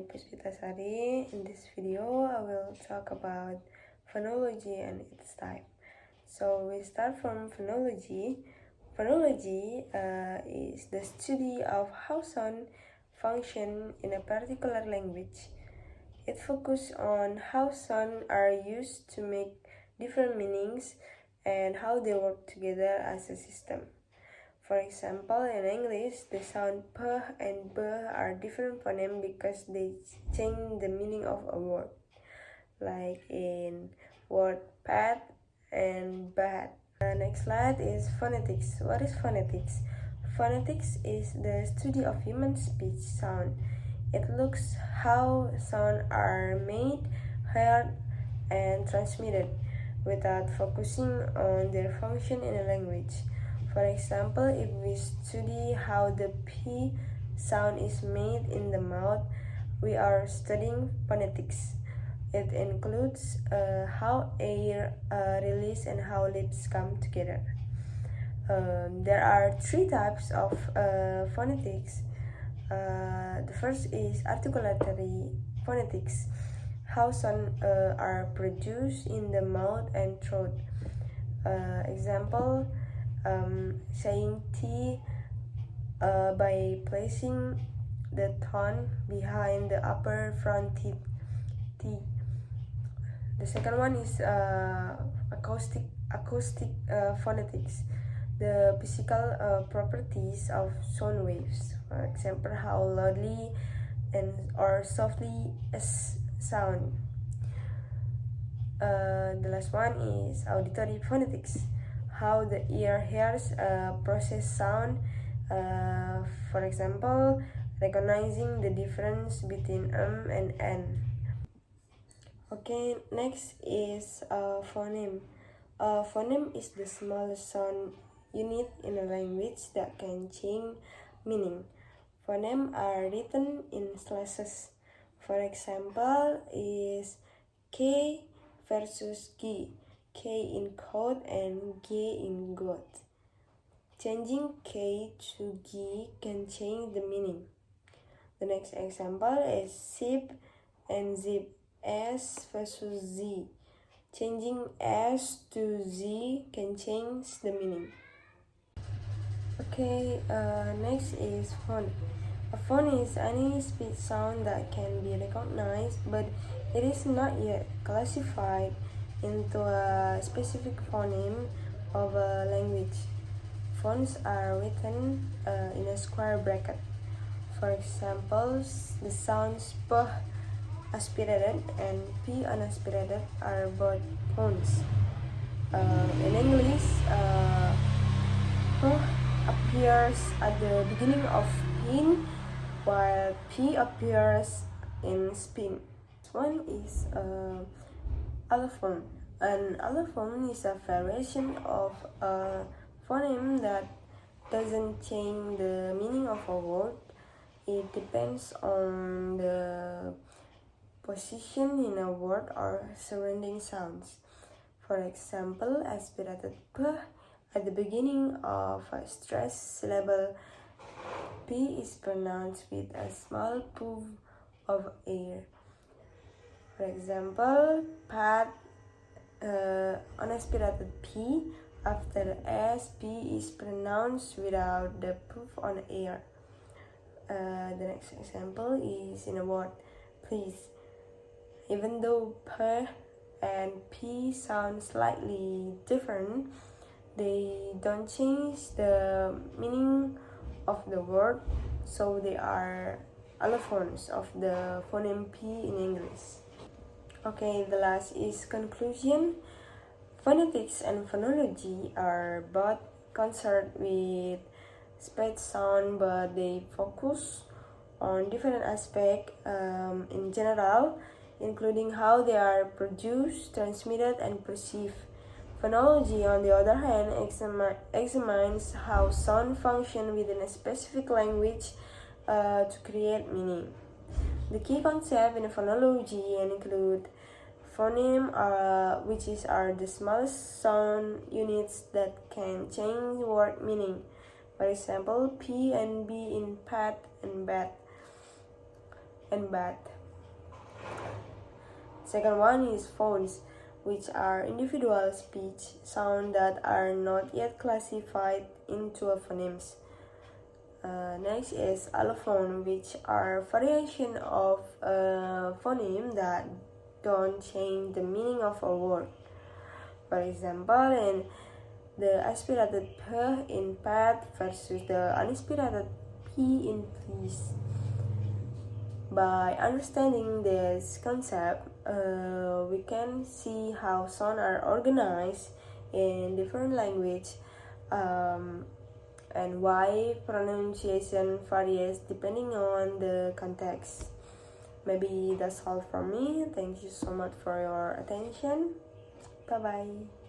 Andini Puspitasari. In this video, I will talk about phonology and its type. So we start from phonology. Phonology is the study of how sound function in a particular language. It focuses on how sound are used to make different meanings and how they work together as a system. For example, in English, the sound p and b are different phonemes because they change the meaning of a word, like in word pet and bad. The next slide is phonetics. What is phonetics? Phonetics is the study of human speech sound. It looks how sound are made, heard, and transmitted without focusing on their function in a language. For example, if we study how the P sound is made in the mouth, we are studying phonetics. It includes how air release and how lips come together. There are three types of phonetics. The first is articulatory phonetics, how sound are produced in the mouth and throat. Example, saying T by placing the tongue behind the upper front teeth. T. The second one is acoustic phonetics, the physical properties of sound waves. For example, how loudly and or softly is sound. The last one is auditory phonetics, how the ear hears process sound. For example, recognizing the difference between and n. Okay, next is phoneme. Phoneme is the smallest sound unit in a language that can change meaning. Phonemes are written in slashes. For example, is K versus G, K in code and G in God. Changing K to G can change the meaning. The next example is zip and zip, S versus Z. Changing S to Z can change the meaning. Okay, next is phone. A phone is any speech sound that can be recognized, but it is not yet classified into a specific phoneme of a language. Phones are written in a square bracket. For example, the sounds p aspirated and p unaspirated are both phones. In English, p appears at the beginning of pin, while p appears in spin. One is allophone. An allophone is a variation of a phoneme that doesn't change the meaning of a word. It depends on the position in a word or surrounding sounds. For example, aspirated p at the beginning of a stressed syllable, p is pronounced with a small puff of air. For example, pat unaspirated p after s, p is pronounced without the puff on air. The next example is in a word please. Even though p and p sound slightly different, they don't change the meaning of the word, so they are allophones of the phoneme p in English. Okay, the last is conclusion. Phonetics and phonology are both concerned with speech sound, but they focus on different aspects in general, including how they are produced, transmitted, and perceived. Phonology, on the other hand, examines how sound function within a specific language to create meaning. The key concepts in phonology include phoneme, which are the smallest sound units that can change word meaning. For example, P and B in pat and bat. and bad. Second one is phones, which are individual speech sounds that are not yet classified into phonemes. Next is allophone, which are variation of a phoneme that don't change the meaning of a word. For example, in the aspirated p in pet versus the unaspirated p in please. By understanding this concept, we can see how sounds are organized in different languages, and why pronunciation varies depending on the context. Maybe that's all from me. Thank you so much for your attention. Bye bye.